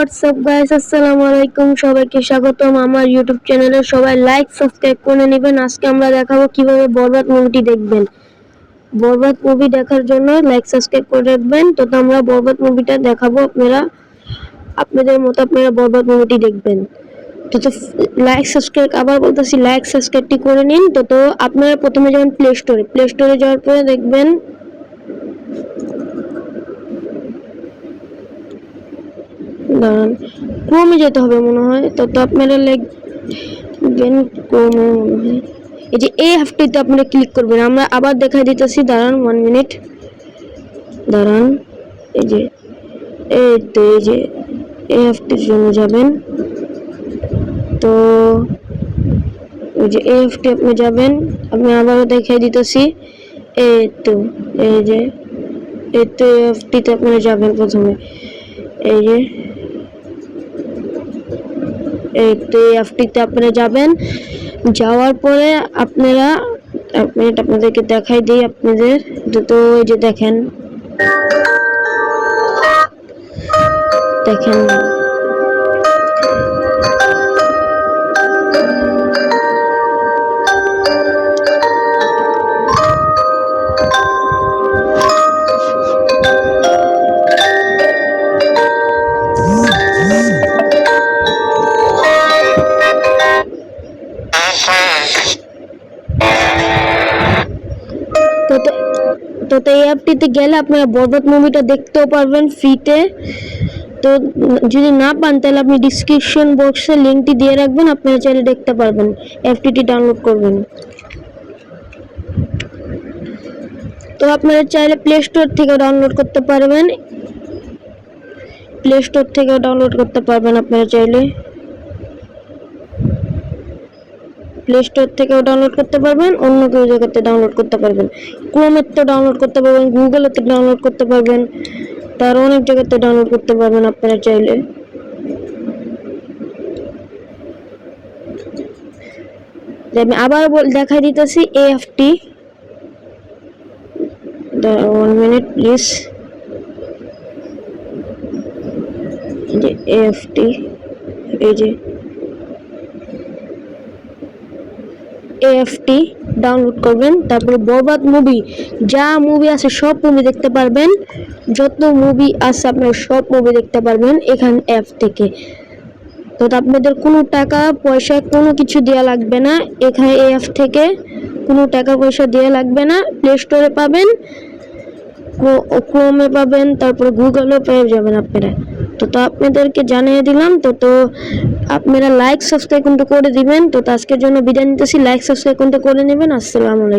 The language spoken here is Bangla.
হোয়াটসঅ্যাপ গাইস, আসসালামু আলাইকুম। সবাইকে স্বাগতম আমার ইউটিউব চ্যানেলে। সবাই লাইক সাবস্ক্রাইব করে নেবেন। আজকে আমরা দেখাবো কিভাবে বরবাদ মুভিটি দেখবেন। বরবাদ মুভি দেখার জন্য লাইক সাবস্ক্রাইব করে রাখবেন। তো আমরা বরবাদ মুভিটা দেখাবো, আপনাদের মতো আপনারা বরবাদ মুভিটি দেখবেন। তো লাইক সাবস্ক্রাইব, আবার বলতেছি লাইক সাবস্ক্রাইবটি করে নিন। তো আপনারা প্রথমে যাবেন প্লে স্টোরে যাওয়ার পরে দেখবেন ক্রোমে যেতে হবে মনে হয়। তো আপনারা লিখবেন ক্রোমে মনে হয়, এই যে এই অ্যাপটিতে আপনারা ক্লিক করবেন। আমরা আবার দেখাই দিতেছি, দাঁড়ান 1 মিনিট দাঁড়ান। এই যে এই যে এই অ্যাপটির জন্য যাবেন। তো এই যে এই অ্যাপটি আপনি যাবেন, আমি আবারও দেখাই দিতেছি। এই যে এই অ্যাপটিতে আপনারা যাবেন প্রথমে। এই যে এই অ্যাপটিতে আপনারা যাবেন। যাওয়ার পরে আপনারা আপনাদেরকে দেখাই দিই আপনাদের। তো এই যে দেখেন তো এই অ্যাপটিতে গেলে আপনারা বরবাদ মুভিটা দেখতেও পারবেন ফ্রিতে। তো যদি না পান তাহলে আপনি ডিসক্রিপশন বক্সে লিঙ্কটি দিয়ে রাখবেন, আপনারা চাইলে দেখতে পারবেন। অ্যাপটি ডাউনলোড করবেন। তো আপনারা চাইলে প্লে স্টোর থেকে ডাউনলোড করতে পারবেন। আপনারা চাইলে প্লে স্টোর থেকেও ডাউনলোড করতে পারবেন, অন্য কেউ জায়গাতে ডাউনলোড করতে পারবেন। ক্রোমের তো ডাউনলোড করতে পারবেন, গুগলেতে ডাউনলোড করতে পারবেন, তার অনেক জায়গাতে ডাউনলোড করতে পারবেন আপনারা চাইলে। আমি আবার দেখাই দিতেছি এই অ্যাপটি। 1 মিনিট প্লিজ। যে এই অ্যাপটি, এই যে এফটি ডাউনলোড করবেন। তারপরে বরবাদ মুভি, যা মুভি আছে সব মুভি দেখতে পারবেন। যত মুভি আছে আপনারা সব মুভি দেখতে পারবেন এখান অ্যাপ থেকে। তো আপনাদের কোনো টাকা পয়সা কোনো কিছু দেওয়া লাগবে না। এখানে এই অ্যাপ থেকে কোনো টাকা পয়সা দেওয়া লাগবে না। প্লে স্টোরে পাবেন, ক্রোমে পাবেন, তারপরে গুগলে পেয়ে যাবেন আপনারা। তো আপনাদেরকে জানিয়ে দিলাম। তো আপনারা লাইক সাবস্ক্রাইব কিন্তু করে দিবেন। তো আজকের জন্য বিদায় নিতেছি। লাইক সাবস্ক্রাইব কিন্তু করে নেবেন। আসসালামু আলাইকুম।